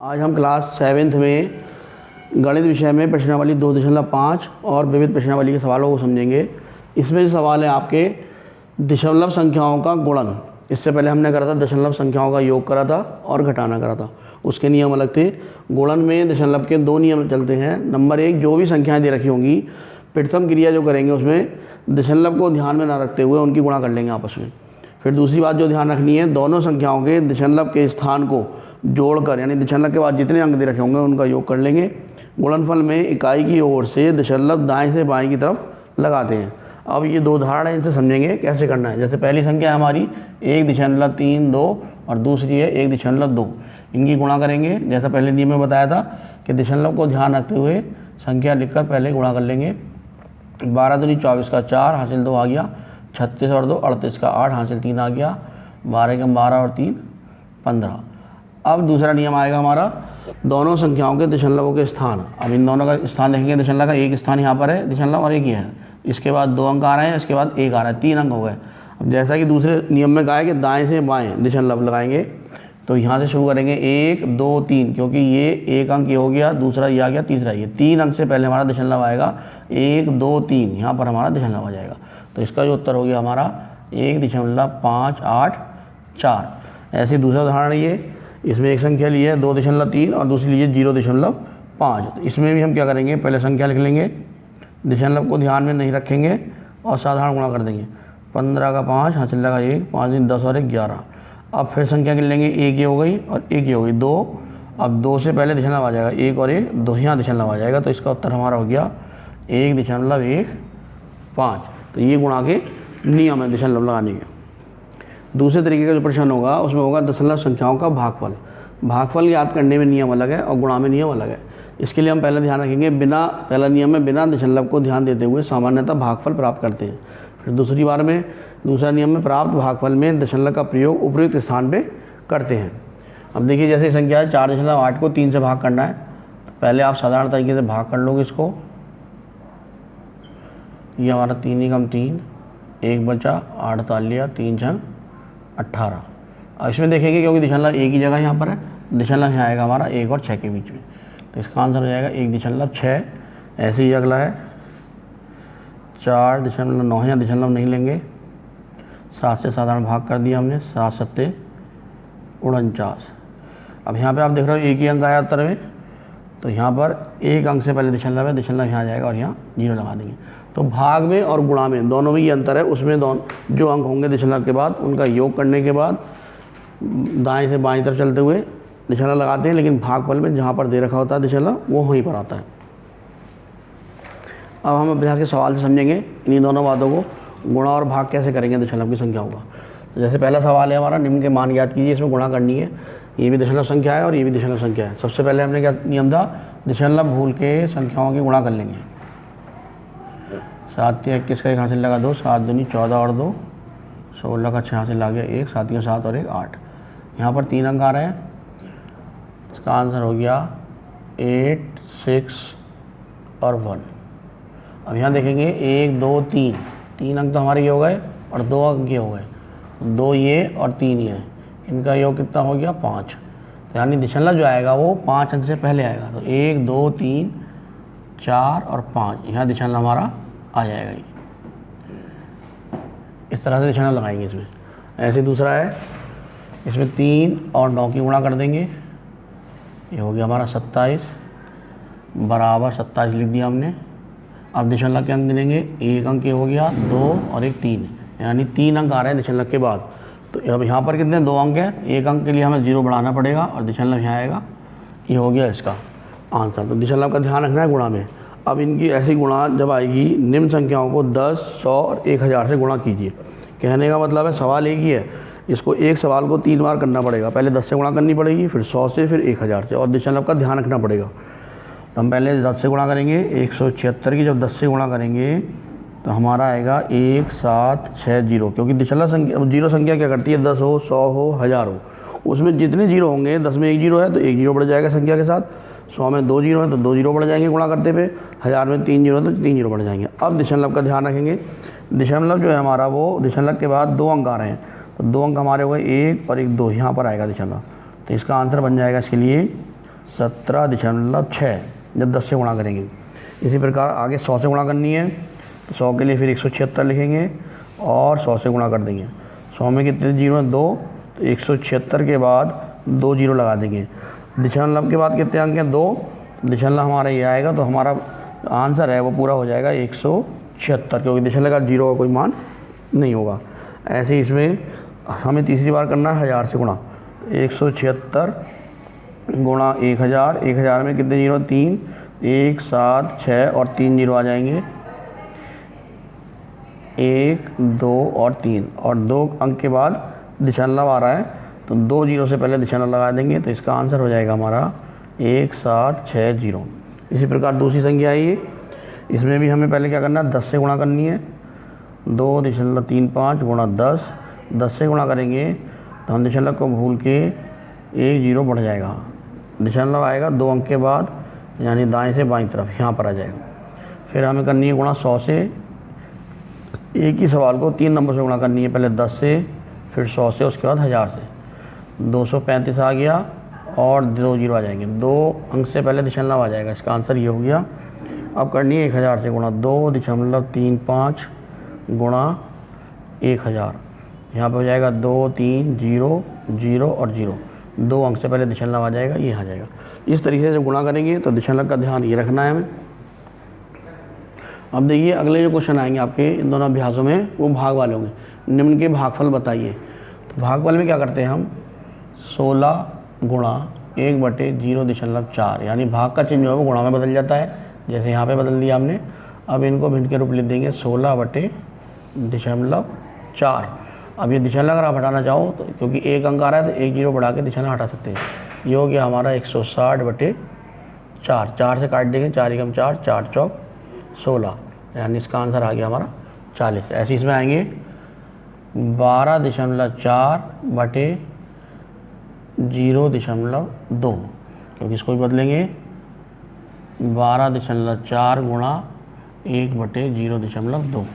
आज हम class 7th में गणित विषय में प्रश्नावली 2.5 और विविध प्रश्नावली के सवालों को समझेंगे। इसमें जो सवाल है आपके दशमलव संख्याओं का गुणन। इससे पहले हमने करा था दशमलव संख्याओं का योग करा था और घटाना करा था, उसके नियम अलग थे। गुणन में दशमलव के दो नियम चलते हैं। नंबर 1, जो भी संख्याएँ दे रखी होंगी प्रथम क्रिया जो करेंगे उसमें दशमलव को ध्यान में ना रखते हुए उनकी गुणा कर लेंगे आपस में। फिर दूसरी बात जो ध्यान रखनी है, दोनों संख्याओं के दशमलव के स्थान को जोड़कर यानी दशमलव के बाद जितने अंक दे रखे होंगे उनका योग कर लेंगे। गुणनफल में इकाई की ओर से दशमलव दाएं से बाएं की तरफ लगाते हैं। अब ये दो उदाहरण है, इनसे समझेंगे कैसे करना है। जैसे पहली संख्या है हमारी 1.32 और दूसरी है 1.2। इनकी गुणा करेंगे। जैसा पहले नियम में बताया था कि दशमलव को ध्यान रखते हुए संख्या लिखकर पहले गुणा कर लेंगे। 12 दूनी 24 का 4 हासिल 2 आ गया। 36 और 2 38 का 8 हासिल 3 आ गया। 12 के 12 और 3 15। अब दूसरा नियम आएगा हमारा, दोनों संख्याओं के दशमलवों के स्थान। अब इन दोनों का स्थान देखेंगे। दशमलव का एक स्थान यहाँ पर है दशमलव और एक ही है। इसके बाद 2 अंक आ रहे हैं, इसके बाद 1 आ रहा है, 3 अंक हो गए। अब जैसा कि दूसरे नियम में कहा है कि दाएं से बाएं दशमलव लगाएंगे, तो यहाँ से शुरू करेंगे 1 2 3, क्योंकि ये एक अंक ये हो गया, दूसरा ये आ गया, तीसरा ये। 3 अंक से पहले हमारा दशमलव आएगा। 1 2 3 यहाँ पर हमारा दशमलव आ जाएगा। तो इसका जो उत्तर हो गया हमारा 1.584। ऐसे दूसरा उदाहरण ये, इसमें एक संख्या ली है 2.3 और दूसरी ली है 0.5। तो इसमें भी हम क्या करेंगे, पहले संख्या लिख लेंगे, दशमलव को ध्यान में नहीं रखेंगे और साधारण गुणा कर देंगे। 15 का 5 हासिल लगा 1, 5 दिन 10 और 1 11। अब फिर संख्या गिन लेंगे, एक ये हो गई और एक ये हो गई 2। अब 2 से पहले दशमलव आ जाएगा, 1 और 1 2 यहाँ दशमलव आ जाएगा। तो इसका उत्तर हमारा हो गया 1.15। तो ये गुणा के नियम है दशमलव लगाने के। दूसरे तरीके का जो प्रश्न होगा उसमें होगा दशमलव संख्याओं का भागफल। भागफल याद करने में नियम अलग है और गुणा में नियम अलग है। इसके लिए हम पहले ध्यान रखेंगे, पहला नियम में बिना दशमलव को ध्यान देते हुए सामान्यतः भागफल प्राप्त करते हैं। फिर दूसरा नियम में प्राप्त भागफल में दशमलव का प्रयोग उपयुक्त स्थान पे करते हैं। अब देखिए, जैसे संख्या है 4.8 को 3 से भाग करना है, तो पहले आप साधारण तरीके से भाग कर लोगे इसको। ये हमारा 3 ही कम 3, 1 बचा 8 लिया, 3 छंग 18। अब इसमें देखेंगे क्योंकि दशमलव एक ही जगह यहाँ पर है, दशमलव यहाँ आएगा हमारा 1 और 6 के बीच में, तो इसका आंसर हो जाएगा 1.6। ऐसे ही अगला है 4.9, यहाँ दशमलव नहीं लेंगे, 7 से साधारण भाग कर दिया हमने, 7 7 49। अब यहाँ पे आप देख रहे हो एक ही अंक आया उत्तर में, तो यहाँ पर एक अंक से पहले दशमलव है, दशमलव यहाँ आ जाएगा और यहाँ 0 लगा देंगे। तो भाग में और गुणा में दोनों में ये अंतर है। उसमें जो अंक होंगे दशमलव के बाद उनका योग करने के बाद दाएं से बाएं तरफ चलते हुए दशमलव लगाते हैं, लेकिन भागफल में जहाँ पर दे रखा होता है दशमलव वो वहीं पर आता है। अब हम अभ्यास के सवाल से समझेंगे इन्हीं दोनों बातों को, गुणा और भाग कैसे करेंगे दशमलव की संख्याओं का। तो जैसे पहला सवाल है हमारा, निम्न के मान ज्ञात कीजिए, इसमें गुणा करनी है। ये भी दशमलव संख्या है और ये भी दशमलव संख्या है। सबसे पहले हमने क्या नियम था, दशमलव भूल के संख्याओं की गुणा कर लेंगे। 7 21 का 1 हासिल लगा 2, 7 दूनी 14 और 2 16 का 6 हासिल आ गया 1, 7 या 7 और 1 8। यहाँ पर 3 अंक आ रहे हैं, इसका आंसर हो गया 8 6 और 1। अब यहाँ देखेंगे 1 2 3 अंक तो हमारे ये हो गए और 2 अंक ये हो गए, 2 ये और 3 ये, इनका योग कितना हो गया 5। तो यानी दशमलव जो आएगा वो 5 अंक से पहले आएगा। तो 1 2 3 4 और 5 यहाँ दशमलव हमारा आ जाएगा। इस तरह से दशमलव लगाएंगे इसमें। ऐसे दूसरा है, इसमें 3 और 9 की गुणा कर देंगे। ये हो गया हमारा 27 बराबर 27 लिख दिया हमने। अब दशमलव के अंक गिनेंगे, एक अंक ये हो गया, 2 और 1 3, यानी 3 अंक आ रहे हैं दशमलव के बाद। तो अब यहाँ पर कितने 2 अंक हैं, एक अंक के लिए हमें 0 बढ़ाना पड़ेगा और दशमलव यहाँ आएगा। ये हो गया इसका आंसर। तो दशमलव का ध्यान रखना है गुणा में। अब इनकी ऐसी गुणा जब आएगी, निम्न संख्याओं को 10 100 और 1000 से गुणा कीजिए। कहने का मतलब है सवाल एक ही है, इसको एक सवाल को 3 बार करना पड़ेगा। पहले 10 से गुणा करनी पड़ेगी, फिर 100 से, फिर 1000 से, और दशमलव का ध्यान रखना पड़ेगा। तो हम पहले 10 से गुणा करेंगे, 176 की जब 10 से गुणा करेंगे तो हमारा आएगा 1760, क्योंकि दशमलव संख्या 0 संख्या क्या करती है, 10 हो 100 हो 1000 हो, उसमें जितने 0 होंगे, 10 में 1 0 है तो 1 0 बढ़ जाएगा संख्या के साथ, 100 में 2 0 है तो 2 0 बढ़ जाएंगे गुणा करते पे, 1000 में 3 0 है तो 3 0 बढ़ जाएंगे। अब दशमलव का ध्यान रखेंगे, दशमलव जो है हमारा वो दशमलव के बाद 2 अंक आ रहे हैं, तो 2 अंक हमारे हुए 1 और 1 2, यहाँ पर आएगा दशमलव। तो इसका आंसर बन जाएगा इसके लिए 17.6 जब 10 से गुणा करेंगे। इसी प्रकार आगे 100 से गुणा करनी है तो 100 के लिए फिर 176 लिखेंगे और 100 से गुणा कर देंगे। 100 में कितने जीरो हैं? 2, तो 176 के बाद 2 जीरो लगा देंगे। दशमलव के बाद कितने अंक हैं? 2, दशमलव हमारा ये आएगा तो हमारा आंसर है वो पूरा हो जाएगा 176, क्योंकि दशमलव का जीरो का कोई मान नहीं होगा। ऐसे ही इसमें हमें तीसरी बार करना है 1000 से गुणा। 176 गुणा 1000, 1000 में कितने जीरो? 3, 1, 7, 6 और 3 जीरो आ जाएंगे। 1, 2 और 3 और 2 अंक के बाद दशमलव आ रहा है तो 2 जीरो से पहले दशमलव लगा देंगे तो इसका आंसर हो जाएगा हमारा 1760। इसी प्रकार दूसरी संख्या आई है, इसमें भी हमें पहले क्या करना है? 10 से गुणा करनी है। 2.35 गुणा 10, 10 से गुणा करेंगे तो हम दशमलव को भूल के 1 जीरो बढ़ जाएगा। दशमलव आएगा 2 अंक के बाद, यानी दाएं से बाईं तरफ यहाँ पर आ जाएगा। फिर हमें करनी है गुणा 100 से। एक ही सवाल को 3 नंबर से गुणा करनी है, पहले 10 से, फिर 100 से, उसके बाद 1000 से। 235 आ गया और 2 जीरो आ जाएंगे। 2 अंक से पहले दशमलव आ जाएगा, इसका आंसर ये हो गया। अब करनी है 1000 से गुणा। 2.35 गुणा 1000, यहाँ पे हो जाएगा 2, 3, 0, 0 और 0। 2 अंक से पहले दशमलव आ जाएगा, ये आ जाएगा। इस तरीके से जब गुणा करेंगे तो दशमलव का ध्यान ये रखना है हमें। अब देखिए अगले जो क्वेश्चन आएंगे आपके इन दोनों अभ्यासों में वो भाग वाले होंगे। निम्न के भागफल बताइए। तो भागफल में क्या करते हैं हम? 16 गुणा 1/0.4, यानी भाग का चिन्ह जो है वो गुणा में बदल जाता है, जैसे यहाँ पे बदल दिया हमने। अब इनको भिन्न के रूप लिख देंगे 16/0.4। अब ये दशमलव अगर आप हटाना चाहो तो, क्योंकि एक अंक आ रहा है तो 1 जीरो बढ़ा के दशमलव हटा सकते हैं। ये हो गया हमारा 160/4। 4 से काट देंगे, 4 एकम 4, 4 चौक 16, यानी इसका आंसर आ गया हमारा 40। ऐसे इसमें आएंगे 12.0.2, क्योंकि इसको भी बदलेंगे 12.4 गुणा 1/0.2।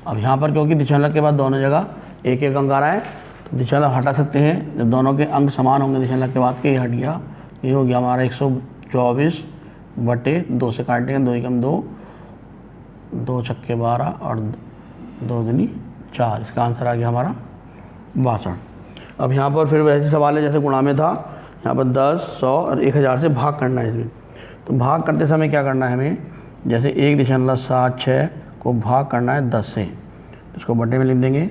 अब यहाँ पर क्योंकि दशमलव के बाद दोनों जगह एक एक अंक आ रहा है तो दशमलव हटा सकते हैं। जब दोनों के अंक समान होंगे दशमलव के बाद के, ये हट गया। ये हो गया हमारा 124/2 से काट देंगे, 2 एकम 2, 2 छक्के 12 और 2 दूनी 4। इसका आंसर आ गया हमारा 62। अब यहाँ पर फिर वैसे सवाल है जैसे गुणा में था, यहाँ पर 10, 100 और 1000 से भाग करना है इसमें। तो भाग करते समय क्या करना है हमें? जैसे 1.76 को भाग करना है 10 से, इसको बटे में लिख देंगे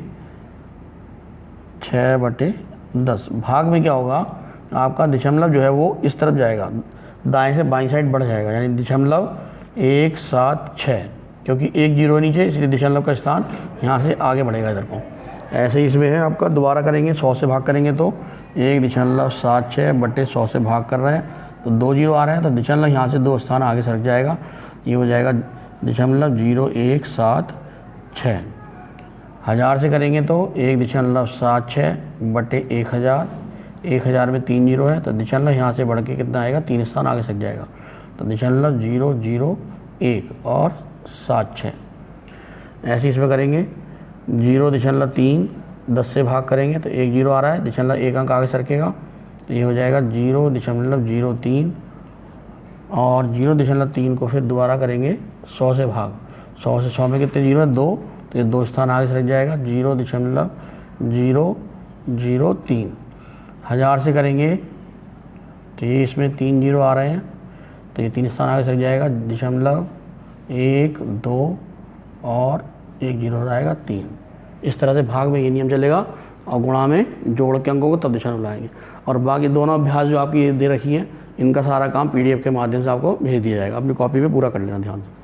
6/10। भाग में क्या होगा? आपका दशमलव जो है वो इस तरफ जाएगा, दाएं से बाईं साइड बढ़ जाएगा, यानी दशमलव 176, क्योंकि 1 जीरो नीचे इसलिए दशमलव का स्थान यहाँ से आगे बढ़ेगा इधर को। ऐसे ही इसमें है आपका, दोबारा करेंगे 100 से भाग करेंगे तो 1.76/100 से भाग कर रहे हैं तो 2 जीरो आ रहे हैं, तो दशमलव यहाँ से 2 स्थान आगे सरक जाएगा। ये हो जाएगा 0.0176। 1000 से करेंगे तो 1.76/1000। 1000 में 3 जीरो है तो दशमलव यहाँ से बढ़ के कितना आएगा? 3 स्थान आगे सरक जाएगा, तो 0.001 और 76। ऐसे इसमें करेंगे 0.3, 10 से भाग करेंगे तो 1 जीरो आ रहा है, दशमलव 1 अंक आगे सरकेगा तो ये हो जाएगा 0.03 और 0.3 को फिर दोबारा करेंगे 100 से भाग। 100 से 100 में कितने जीरो है? 2, तो ये 2 स्थान आगे सरक जाएगा, 0.003। 1000 से करेंगे तो ये इसमें 3 जीरो आ रहे हैं तो ये 3 स्थान आगे सरक जाएगा, 0.1, 2 और 1 जीरो आएगा 3। इस तरह से भाग में ये नियम चलेगा और गुणा में जोड़ के अंकों को तब दशमलव लाएंगे। और बाकी दोनों अभ्यास जो आपकी ये दे रखी है इनका सारा काम PDF के माध्यम से आपको भेज दिया जाएगा। अपनी कॉपी में पूरा कर लेना ध्यान से।